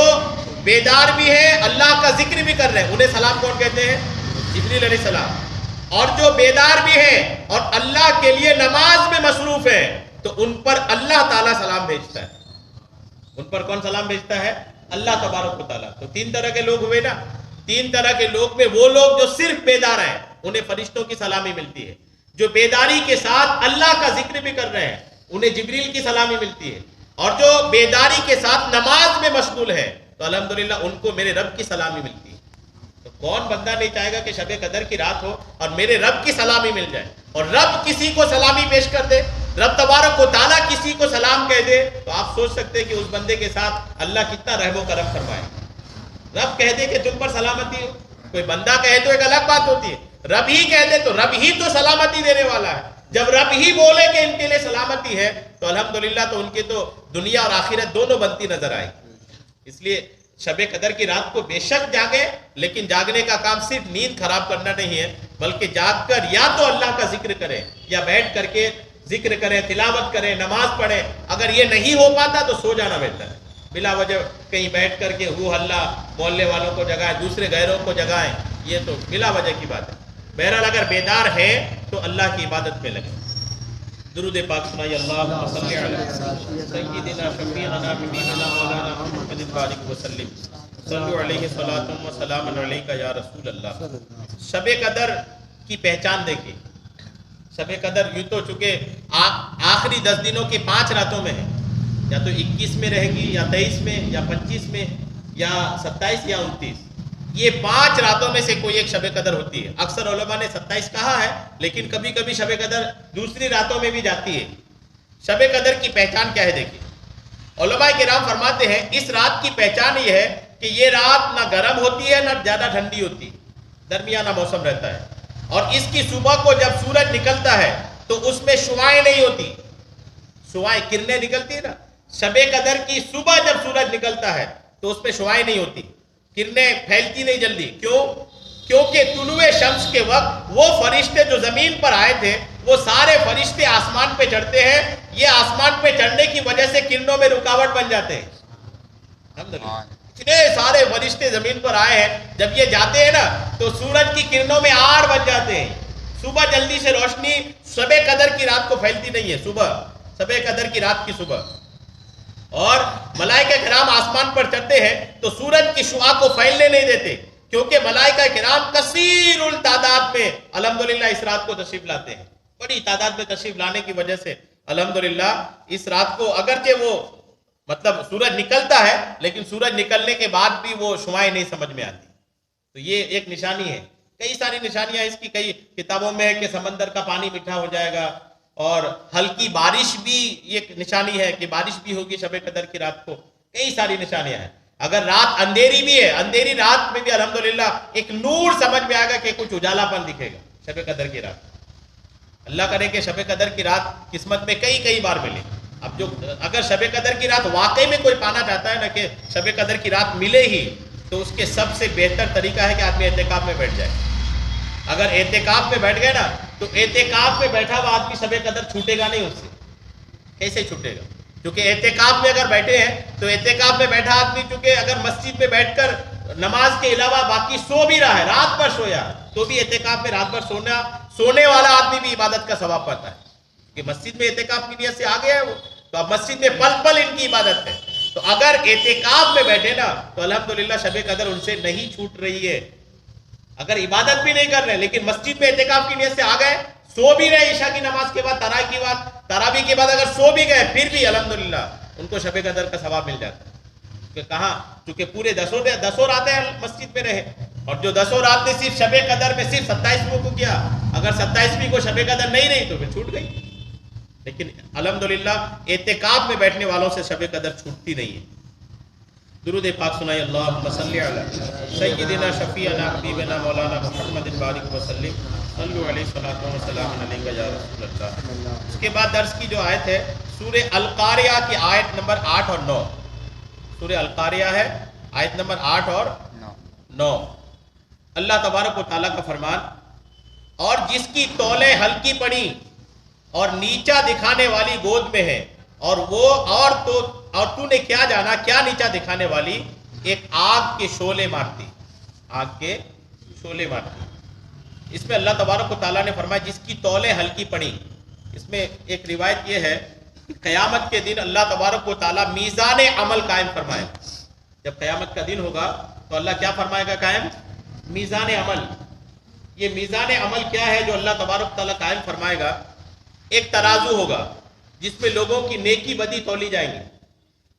بیدار بھی ہیں اللہ کا ذکر بھی کر رہے ہیں انہیں سلام کون کہتے ہیں؟ جبریل علیہ السلام. اور جو بیدار بھی ہیں اور اللہ کے لیے نماز میں مصروف ہیں تو ان پر اللہ تعالیٰ سلام بھیجتا ہے. ان پر کون سلام بھیجتا ہے؟ اللہ تبارک و تعالیٰ. تو 3 طرح کے لوگ ہوئے نا. 3 طرح کے لوگ میں وہ لوگ جو صرف بیدار ہیں انہیں فرشتوں کی سلامی ملتی ہے. جو بیداری کے ساتھ اللہ کا ذکر بھی کر رہے ہیں انہیں جبریل کی سلامی ملتی ہے. اور جو بیداری کے ساتھ نماز میں مشغول ہے تو الحمدللہ ان کو میرے رب کی سلامی ملتی ہے. تو کون بندہ نہیں چاہے گا کہ شب قدر کی رات ہو اور میرے رب کی سلامی مل جائے؟ اور رب کسی کو سلامی پیش کر دے، رب تبارک و تعالیٰ کسی کو سلام کہہ دے تو آپ سوچ سکتے ہیں کہ اس بندے کے ساتھ اللہ کتنا رحم و کرم فرمائے. رب کہہ دے کہ تم پر سلامتی ہو. کوئی بندہ کہے تو ایک الگ بات ہوتی ہے، رب ہی کہہ دے تو رب ہی تو سلامتی دینے والا ہے. جب رب ہی بولے کہ ان کے لیے سلامتی ہے تو الحمدللہ تو ان کے تو دنیا اور آخرت دونوں بنتی نظر آئے. اس لیے شب قدر کی رات کو بے شک جاگے، لیکن جاگنے کا کام صرف نیند خراب کرنا نہیں ہے، بلکہ جاگ کر یا تو اللہ کا ذکر کریں یا بیٹھ کر کے ذکر کریں، تلاوت کریں، نماز پڑھیں. اگر یہ نہیں ہو پاتا تو سو جانا بہتر ہے. بلا وجہ کہیں بیٹھ کر کے ہو ہلا محلے والوں کو جگائیں، دوسرے غیروں کو جگائیں، یہ تو بلا وجہ کی بات ہے. بہرحال اگر بیدار ہیں تو اللہ کی عبادت میں لگیں. درود پاک سنائیے. اللہم صلی علی سیدنا شفیعنا حبیبنا مولانا محمد بارک وسلم. صلو علیہ صلاۃ و سلام علیک یا رسول اللہ. شب قدر کی پہچان دیکھیں. شب قدر یوں تو چونکہ آخری 10 دنوں کی 5 راتوں میں ہے، یا تو 21 میں رہے گی یا 23 میں یا 25 میں یا 27 یا 29. یہ 5 راتوں میں سے کوئی ایک شب قدر ہوتی ہے. اکثر علماء نے 27 کہا ہے، لیکن کبھی کبھی شب قدر دوسری راتوں میں بھی جاتی ہے. شب قدر کی پہچان کیا ہے دیکھیے. علماء کرام فرماتے ہیں اس رات کی پہچان یہ ہے کہ یہ رات نہ گرم ہوتی ہے نہ زیادہ ٹھنڈی ہوتی، درمیانہ موسم رہتا ہے. اور اس کی صبح کو جب سورج نکلتا ہے تو اس میں شعاعیں نہیں ہوتی. شعاعیں کرنیں نکلتی ہے نا. شب قدر کی صبح جب سورج نکلتا ہے تو اس میں شعاعیں نہیں ہوتی، کرنیں پھیلتی نہیں جلدی. کیوں؟ کیونکہ طلوع شمس کے وقت وہ فرشتے جو زمین پر آئے تھے وہ سارے فرشتے آسمان پہ چڑھتے ہیں، یہ آسمان پہ چڑھنے کی وجہ سے کرنوں میں رکاوٹ بن جاتے ہیں. الحمدللہ اتنے سارے فرشتے زمین پر آئے ہیں، جب یہ جاتے ہیں نا تو سورج کی کرنوں میں آڑ بن جاتے ہیں. صبح جلدی سے روشنی شب قدر کی رات کو پھیلتی نہیں ہے، صبح شب قدر کی رات کی صبح. اور ملائکہ کرام آسمان پر چڑھتے ہیں تو سورج کی شعاع کو پھیلنے نہیں دیتے، کیونکہ ملائکہ کرام کثیر التعداد میں الحمدللہ اس رات کو تشریف لاتے ہیں. بڑی تعداد میں تشریف لانے کی وجہ سے الحمدللہ اس رات کو اگرچہ وہ مطلب سورج نکلتا ہے لیکن سورج نکلنے کے بعد بھی وہ شعائیں نہیں سمجھ میں آتی. تو یہ ایک نشانی ہے. کئی ساری نشانیاں اس کی کئی کتابوں میں ہے کہ سمندر کا پانی میٹھا ہو جائے گا، اور ہلکی بارش بھی ایک نشانی ہے کہ بارش بھی ہوگی شب قدر کی رات کو. کئی ساری نشانیاں ہیں. اگر رات اندھیری بھی ہے، اندھیری رات میں بھی الحمدللہ ایک نور سمجھ میں آئے گا کہ کچھ اجالا پن دکھے گا شب قدر کی رات. اللہ کرے کہ شب قدر کی رات قسمت میں کئی بار ملے. اب جو اگر شب قدر کی رات واقعی میں کوئی پانا چاہتا ہے نا کہ شب قدر کی رات ملے ہی، تو اس کے سب سے بہتر طریقہ ہے کہ آدمی اعتکاف میں بیٹھ جائے. اگر اعتکاف میں بیٹھ گئے نا تو اعتکاف میں بیٹھا ہوا آدمی شب قدر چھوٹے گا نہیں اس سے. کیسے چھوٹے گا؟ کیونکہ اعتکاف میں اگر بیٹھے ہیں تو اعتکاف میں بیٹھا آدمی چونکہ اگر مسجد میں بیٹھ کر نماز کے علاوہ باقی سو بھی رہا ہے، رات بھر سویا تو بھی اعتکاف میں رات بھر سونے والا آدمی بھی عبادت کا ثواب پاتا ہے. کہ مسجد میں اعتکاف کی نیت سے آ گیا ہے وہ، تو اب مسجد میں پل پل ان کی عبادت ہے. تو اگر اعتکاف میں بیٹھے نا تو الحمدللہ شب قدر ان سے نہیں چھوٹ رہی ہے. اگر عبادت بھی نہیں کر رہے لیکن مسجد میں اعتکاف کی نیت سے آ گئے، سو بھی رہے عشاء کی نماز کے بعد، تراویح کے بعد اگر سو بھی گئے پھر بھی الحمدللہ ان کو شب قدر کا ثواب مل جاتا ہے. کہ کہاں؟ چونکہ پورے دسوں راتیں مسجد میں رہے، اور جو 10 رات نے صرف شب قدر میں صرف 27ویں کو کیا، اگر 27ویں کو شب قدر نہیں رہی تو پھر چھوٹ گئی. لیکن الحمدللہ اعتکاف میں بیٹھنے والوں سے شب قدر چھوٹتی نہیں ہے. درود پاک سنائے اللہم صلی علی سیدنا شفیعنا حبیبنا مولانا محمد بارک وسلم صلو علیہ الصلوۃ والسلام علیک یا رسول اللہ. اس کے بعد درس کی جو آیت ہے سورہ القاریہ کی آیت نمبر 8 اور 9. سورہ القاریہ ہے آیت نمبر 8 اور 9. اللہ تبارک و تعالیٰ کا فرمان، اور جس کی تولیں ہلکی پڑی اور نیچا دکھانے والی گود میں ہے، اور وہ اور تو نے کیا جانا کیا نیچا دکھانے والی، ایک آگ کے شعلے مارتی. آگ کے شعلے مارتی. اس میں اللہ تبارک و تعالیٰ نے فرمایا جس کی تولیں ہلکی پڑی. اس میں ایک روایت یہ ہے کہ قیامت کے دن اللہ تبارک و تعالیٰ میزان عمل قائم فرمائے. جب قیامت کا دن ہوگا تو اللہ کیا فرمائے گا قائم؟ میزان عمل. یہ میزان عمل کیا ہے جو اللہ تبارک و تعالیٰ قائم فرمائے گا؟ ایک ترازو ہوگا جس میں لوگوں کی نیکی بدی تولی جائیں گی.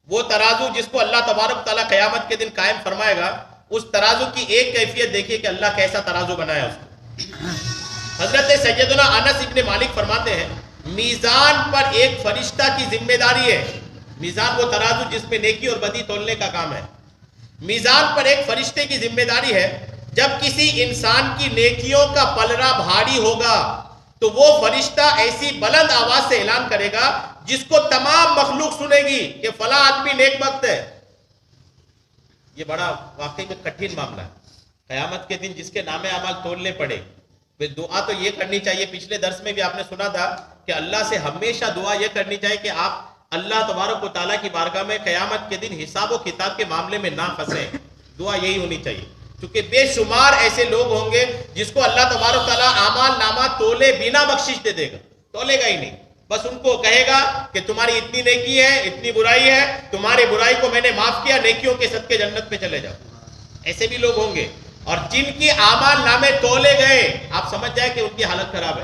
وہ ترازو جس کو اللہ تبارک و تعالیٰ قیامت کے دن قائم فرمائے گا، اس ترازو کی ایک کیفیت دیکھیے کہ اللہ کیسا ترازو بنایا اس کو. حضرت سیدنا انس ابن مالک فرماتے ہیں میزان پر ایک فرشتہ کی ذمہ داری ہے. میزان وہ ترازو جس میں نیکی اور بدی تولنے کا کام ہے. میزان پر ایک فرشتے کی ذمہ داری ہے. جب کسی انسان کی نیکیوں کا پلڑا بھاری ہوگا تو وہ فرشتہ ایسی بلند آواز سے اعلان کرے گا جس کو تمام مخلوق سنے گی کہ فلاں آدمی نیک بخت ہے. یہ بڑا واقعی میں کٹھن معاملہ ہے. قیامت کے دن جس کے نام اعمال تولنے پڑے، دعا تو یہ کرنی چاہیے. پچھلے درس میں بھی آپ نے سنا تھا کہ اللہ سے ہمیشہ دعا یہ کرنی چاہیے کہ آپ اللہ تبارک و تعالیٰ کی بارگاہ میں قیامت کے دن حساب و کتاب کے معاملے میں نہ پھنسیں. دعا یہی ہونی چاہیے، کیونکہ بے شمار ایسے لوگ ہوں گے جس کو اللہ تبارک و تعالیٰ اعمال نامہ تولے بنا بخشش دے دے گا. تولے گا ہی نہیں، بس ان کو کہے گا کہ تمہاری اتنی نیکی ہے، اتنی برائی ہے، تمہاری برائی کو میں نے معاف کیا، نیکیوں کے صدقے جنت میں چلے جاؤ. ایسے بھی لوگ ہوں گے. اور جن کی اعمال نامے تولے گئے، آپ سمجھ جائیں کہ ان کی حالت خراب ہے.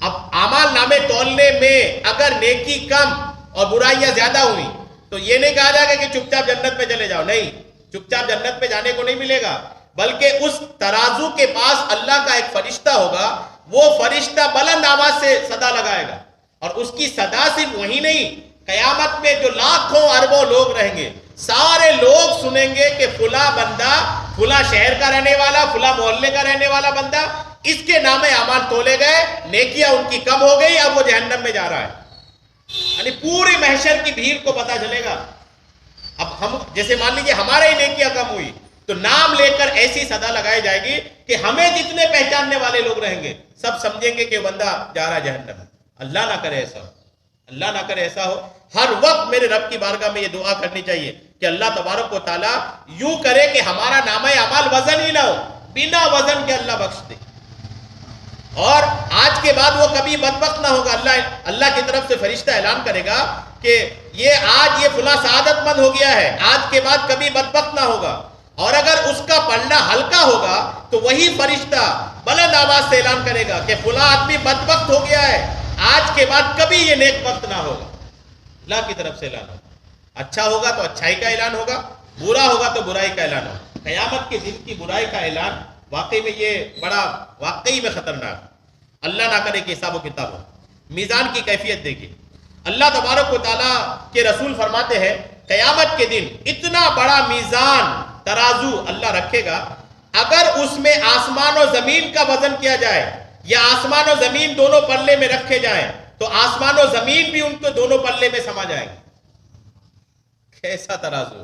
اب اعمال نامے تولنے میں اگر نیکی کم اور برائیاں زیادہ ہوئی تو یہ نہیں کہا جائے گا کہ چپ چاپ جنت میں چلے جاؤ. نہیں، چپ چاپ جنت میں جانے کو نہیں ملے گا، بلکہ اس ترازو کے پاس اللہ کا ایک فرشتہ ہوگا. وہ فرشتہ بلند آواز سے صدا لگائے گا، اور اس کی صدا صرف وہی نہیں، قیامت میں جو لاکھوں اربوں لوگ رہیں گے سارے لوگ سنیں گے کہ فلاں بندہ فلاں شہر کا رہنے والا، فلاں محلے کا رہنے والا بندہ، اس کے نام اعمال تولے گئے، نیکیاں ان کی کم ہو گئی، اب وہ جہنم میں جا رہا ہے. یعنی پوری محشر کی بھیڑ کو پتا چلے گا. اب ہم جیسے مان لیجیے ہمارے ہی نیکیاں کم ہوئی تو نام لے کر ایسی صدا لگائی جائے گی کہ ہمیں جتنے پہچاننے والے لوگ رہیں گے سب سمجھیں گے کہ وہ بندہ جا رہا جہنم میں. اللہ نہ کرے ایسا ہو، اللہ نہ کرے ایسا ہو. ہر وقت میرے رب کی بارگاہ میں یہ دعا کرنی چاہیے کہ اللہ تبارک و تعالیٰ یوں کرے کہ ہمارا نامہ اعمال وزن ہی نہ ہو، بنا وزن کے اللہ بخش دے، اور آج کے بعد وہ کبھی بدبخت نہ ہوگا. اللہ کی طرف سے فرشتہ اعلان کرے گا کہ یہ فلاں سعادت مند ہو گیا ہے، آج کے بعد کبھی بدبخت نہ ہوگا. اور اگر اس کا پڑھنا ہلکا ہوگا تو وہی فرشتہ بلند آواز سے اعلان کرے گا کہ فلاں آدمی بدبخت ہو گیا ہے، آج کے بعد کبھی یہ نیک وقت نہ ہوگا. اللہ کی طرف سے اعلان ہوگا. اچھا ہوگا تو اچھائی کا اعلان ہوگا، برا ہوگا تو برائی کا اعلان ہوگا. قیامت کے دن کی برائی کا اعلان واقعی میں یہ بڑا واقعی میں خطرناک. اللہ نہ کرے کہ حساب و کتاب ہو. میزان کی کیفیت دیکھیے. اللہ تبارک و تعالیٰ کے رسول فرماتے ہیں قیامت کے دن اتنا بڑا میزان ترازو اللہ رکھے گا، اگر اس میں آسمان و زمین کا وزن کیا جائے یا آسمان و زمین دونوں پلے میں رکھے جائیں تو آسمان و زمین بھی ان کو دونوں پلے میں سما جائیں گے. کیسا ترازو!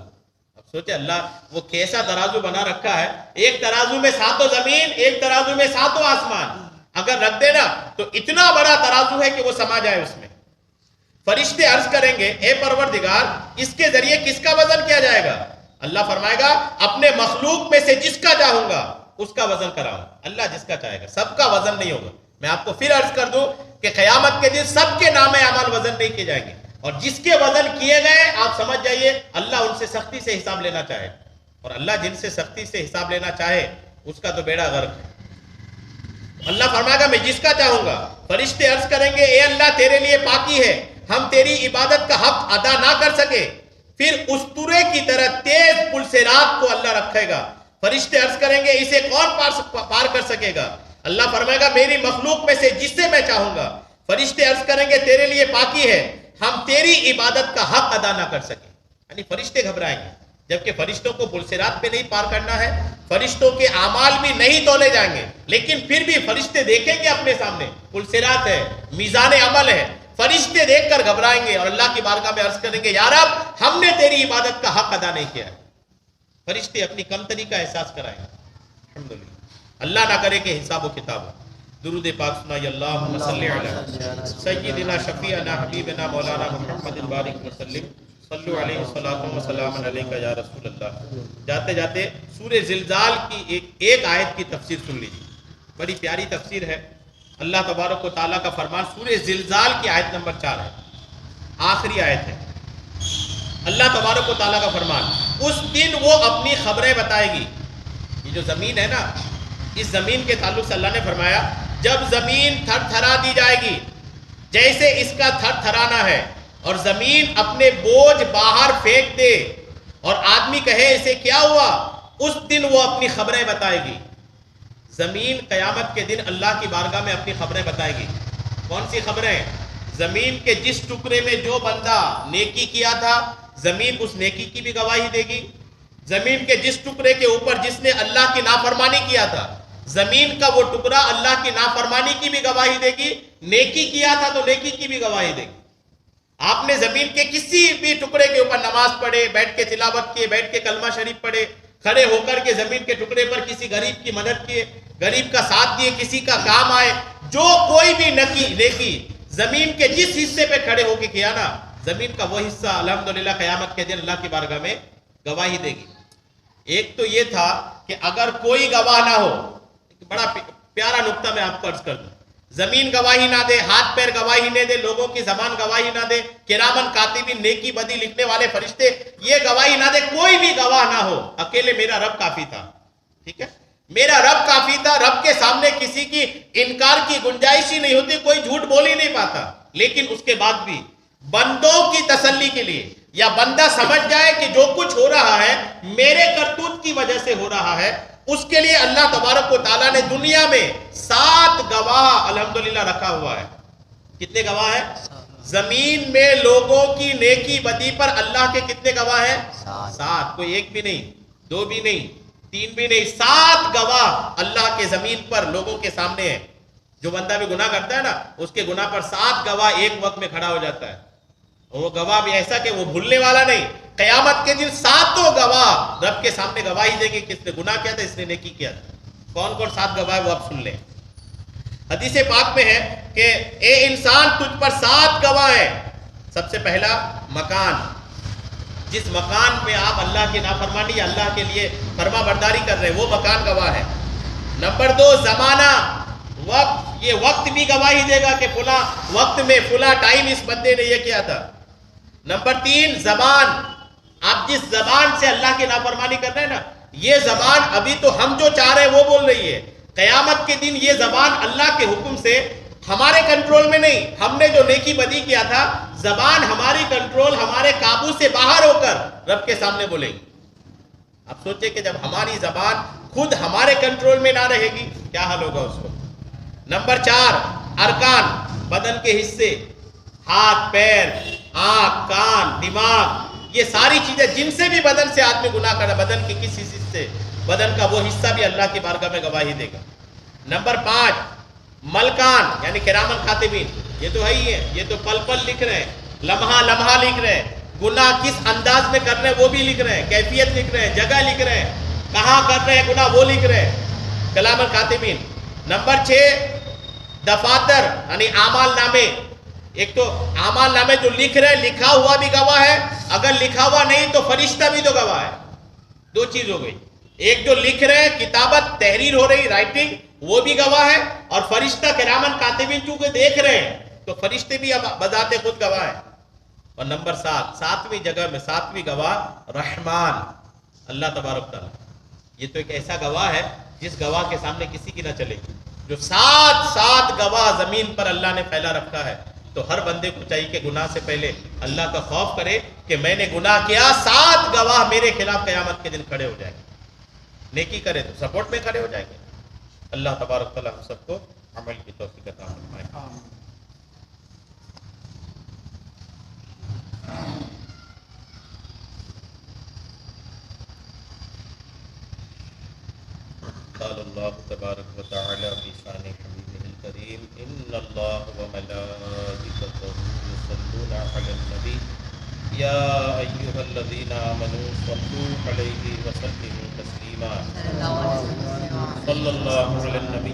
اب سوچے اللہ وہ کیسا ترازو بنا رکھا ہے. ایک ترازو میں 7 زمین، ایک ترازو میں 7 آسمان اگر رکھ دینا تو اتنا بڑا ترازو ہے کہ وہ سما جائے اس میں. فرشتے عرض کریں گے اے پروردگار اس کے ذریعے کس کا وزن کیا جائے گا؟ اللہ فرمائے گا اپنے مخلوق میں سے جس کا چاہوں گا اس کا وزن کراؤں. اللہ جس کا چاہے گا، سب کا وزن نہیں ہوگا. میں آپ کو پھر عرض کر دوں کہ قیامت کے دن سب کے نام اعمال وزن نہیں کیے جائیں گے، اور جس کے وزن کیے گئے آپ سمجھ جائیے اللہ ان سے سختی سے حساب لینا چاہے، اور اللہ جن سے سختی سے حساب لینا چاہے اس کا تو بیڑا غرق ہے. اللہ فرمائے گا میں جس کا چاہوں گا. فرشتے عرض کریں گے اے اللہ تیرے لیے پاکی ہے، ہم تیری عبادت کا حق ادا نہ کر سکے. پھر اسطورے کی طرح تیز پلسرات کو اللہ رکھے گا. فرشتے عرض کریں گے اسے کون پار کر سکے گا؟ اللہ فرمائے گا میری مخلوق میں سے جس سے میں چاہوں گا. فرشتے عرض کریں گے تیرے لیے پاکی ہے، ہم تیری عبادت کا حق ادا نہ کر سکیں. یعنی فرشتے گھبرائیں گے، جبکہ فرشتوں کو پلسرات پہ نہیں پار کرنا ہے، فرشتوں کے اعمال بھی نہیں تولے جائیں گے، لیکن پھر بھی فرشتے دیکھیں گے اپنے سامنے پلسرات ہے، میزان عمل ہے. فرشتے دیکھ کر گھبرائیں گے اور اللہ کی بارگاہ میں عرض کریں گے یا رب ہم نے تیری عبادت کا حق ادا نہیں کیا ہے. فرشتے اپنی کمتری کا احساس کرائیں گے. الحمدللہ. اللہ نہ کرے کہ حساب و کتاب ہو. درود پاک سنائیے اللہم صلی علی سیدنا شفیعنا حبیبنا مولانا محمد بارک وسلم صلو علیہ الصلوۃ والسلام علیکہ یا رسول اللہ. جاتے جاتے سورہ زلزال کی ایک آیت کی تفسیر سن لیجیے، بڑی پیاری تفسیر ہے. اللہ تبارک و تعالیٰ کا فرمان سورہ زلزال کی آیت نمبر 4 ہے، آخری آیت ہے. اللہ تبارک و تعالیٰ کا فرمان اس دن وہ اپنی خبریں بتائے گی. یہ جو زمین ہے نا، اس زمین کے تعلق سے اللہ نے فرمایا جب زمین تھر تھرا دی جائے گی جیسے اس کا تھر تھرانا ہے، اور زمین اپنے بوجھ باہر پھینک دے اور آدمی کہے اسے کیا ہوا، اس دن وہ اپنی خبریں بتائے گی. زمین قیامت کے دن اللہ کی بارگاہ میں اپنی خبریں بتائے گی. کون سی خبریں؟ زمین کے جس ٹکڑے میں جو بندہ نیکی کیا تھا زمین اس نیکی کی بھی گواہی دے گی. زمین کے جس ٹکڑے کے اوپر جس نے اللہ کی نافرمانی کیا تھا زمین کا وہ ٹکڑا اللہ کی نافرمانی کی بھی گواہی دے گی. نیکی کیا تھا تو نیکی کی بھی گواہی دے گی. آپ نے زمین کے کسی بھی ٹکڑے کے اوپر نماز پڑھے، بیٹھ کے تلاوت کیے، بیٹھ کے کلمہ شریف پڑھے، کھڑے ہو کر کے زمین کے ٹکڑے پر کسی غریب کی مدد کیے، غریب کا ساتھ دیے، کسی کا کام آئے، جو کوئی بھی نیکی زمین کے جس حصے پہ کھڑے ہو کے کیا نا زمین کا وہ حصہ الحمدللہ قیامت کے دن اللہ کی بارگاہ میں گواہی دے گی. ایک تو یہ تھا کہ اگر کوئی گواہ نہ ہو، بڑا پیارا نقطہ میں آپ کو عرض کر دوں، زمین گواہی نہ دے، ہاتھ پیر گواہی نہ دے، لوگوں کی زبان گواہی نہ دے، کرامن کاتبین نیکی بدی لکھنے والے فرشتے یہ گواہی نہ دے، کوئی بھی گواہ نہ ہو، اکیلے میرا رب کافی تھا. ٹھیک ہے، میرا رب کافی تھا. رب کے سامنے کسی کی انکار کی گنجائش ہی نہیں ہوتی، کوئی جھوٹ بول ہی نہیں پاتا. لیکن اس کے بعد بھی بندوں کی تسلی کے لیے یا بندہ سمجھ جائے کہ جو کچھ ہو رہا ہے میرے کرتوت کی وجہ سے ہو رہا ہے، اس کے لیے اللہ تبارک و تعالیٰ نے دنیا میں 7 گواہ الحمدللہ رکھا ہوا ہے. کتنے گواہ ہیں؟ زمین میں لوگوں کی نیکی بدی پر اللہ کے کتنے گواہ ہیں؟ 7. کوئی ایک بھی نہیں، 2 بھی نہیں، 3 بھی نہیں، 7 گواہ اللہ کے زمین پر لوگوں کے سامنے ہیں. جو بندہ بھی گناہ کرتا ہے نا اس کے گناہ پر 7 گواہ ایک وقت میں کھڑا ہو جاتا ہے. اور وہ گواہ بھی ایسا کہ وہ بھولنے والا نہیں، قیامت کے دن ساتوں گواہ رب کے سامنے گواہی دیں گے کس نے گناہ کیا تھا، اس نے نیکی کیا تھا. کون کون 7 گواہ ہے وہ آپ سن لیں. حدیث پاک میں ہے کہ اے انسان تجھ پر 7 گواہ ہیں. سب سے پہلا مکان، جس مکان میں آپ اللہ کی نافرمانی یا اللہ کے لیے فرما برداری کر رہے ہیں وہ مکان گواہ ہے. نمبر 2 زمانہ، وقت، یہ وقت بھی گواہی دے گا کہ فلاں وقت میں فلاں ٹائم اس بندے نے یہ کیا تھا. نمبر 3 زبان، آپ جس زبان سے اللہ کی نافرمانی کر رہے ہیں نا، یہ زبان ابھی تو ہم جو چاہ رہے ہیں وہ بول رہی ہے، قیامت کے دن یہ زبان اللہ کے حکم سے ہمارے کنٹرول میں نہیں، ہم نے جو نیکی بدی کیا تھا زبان ہماری کنٹرول، ہمارے قابو سے باہر ہو کر رب کے سامنے بولے گی. آپ سوچیں کہ جب ہماری زبان خود ہمارے کنٹرول میں نہ رہے گی کیا حال ہوگا اس کو. نمبر 4 ارکان، بدن کے حصے، ہاتھ، پیر، آنکھ، کان، دماغ، یہ ساری چیزیں جن سے بھی بدن سے آدمی گناہ کر رہا ہے، بدن کے کس حصے سے، بدن کا وہ حصہ بھی اللہ کی بارگاہ میں گواہی دے گا. نمبر 5 ملکان یعنی کرامن کاتبین، یہ تو ہے ہی ہے، یہ تو پل پل لکھ رہے ہیں، لمحہ لمحہ لکھ رہے ہیں، گناہ کس انداز میں کر رہے ہیں وہ بھی لکھ رہے ہیں، کیفیت لکھ رہے ہیں، جگہ لکھ رہے ہیں، کہاں کر رہے ہیں گناہ وہ لکھ رہے ہیں، کرامن کاتبین. نمبر 6 دفاتر یعنی اعمال نامے. ایک تو اعمال نامے جو لکھ رہے ہیں، لکھا ہوا بھی گواہ ہے، اگر لکھا ہوا نہیں تو فرشتہ بھی تو گواہ ہے. 2 چیز ہو گئی، ایک جو لکھ رہے ہیں، کتابت تحریر ہو رہی، رائٹنگ، وہ بھی گواہ ہے، اور فرشتہ کرامن کاتبین چونکہ دیکھ رہے ہیں تو فرشتے بھی بذات خود گواہ ہیں. اور نمبر 7 7ویں جگہ میں 7ویں گواہ رحمان، اللہ تبارک تعالیٰ. یہ تو ایک ایسا گواہ ہے جس گواہ کے سامنے کسی کی نہ چلے گی. جو 7 گواہ زمین پر اللہ نے پھیلا رکھا ہے، تو ہر بندے کو چاہیے کہ گناہ سے پہلے اللہ کا خوف کرے کہ میں نے گناہ کیا، 7 گواہ میرے خلاف قیامت کے دن کھڑے ہو جائیں گے. نیکی کرے تو سپورٹ میں کھڑے ہو جائیں گے. اللہ تبارک تعالیٰ ہم سب کو عمل کی توفیق عطا فرمائے. قال اللہ تبارک و تعالی فی شان حبیبہ الکریم ان اللہ وملائکتہ یصلون علی النبی یا ایہا الذین آمنوا صلوا علیہ وسلموا تسلیما. صلی اللہ علی النبی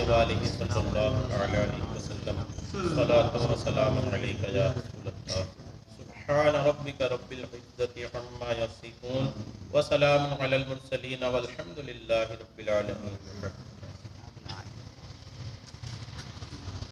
وآلہ صلی اللہ علیہ وسلم. صلاۃ و سلام علیک یا رسول اللہ. سبحان ربک رب العزۃ عما یصفون وسلام علی المرسلین والحمد للہ رب العالمین.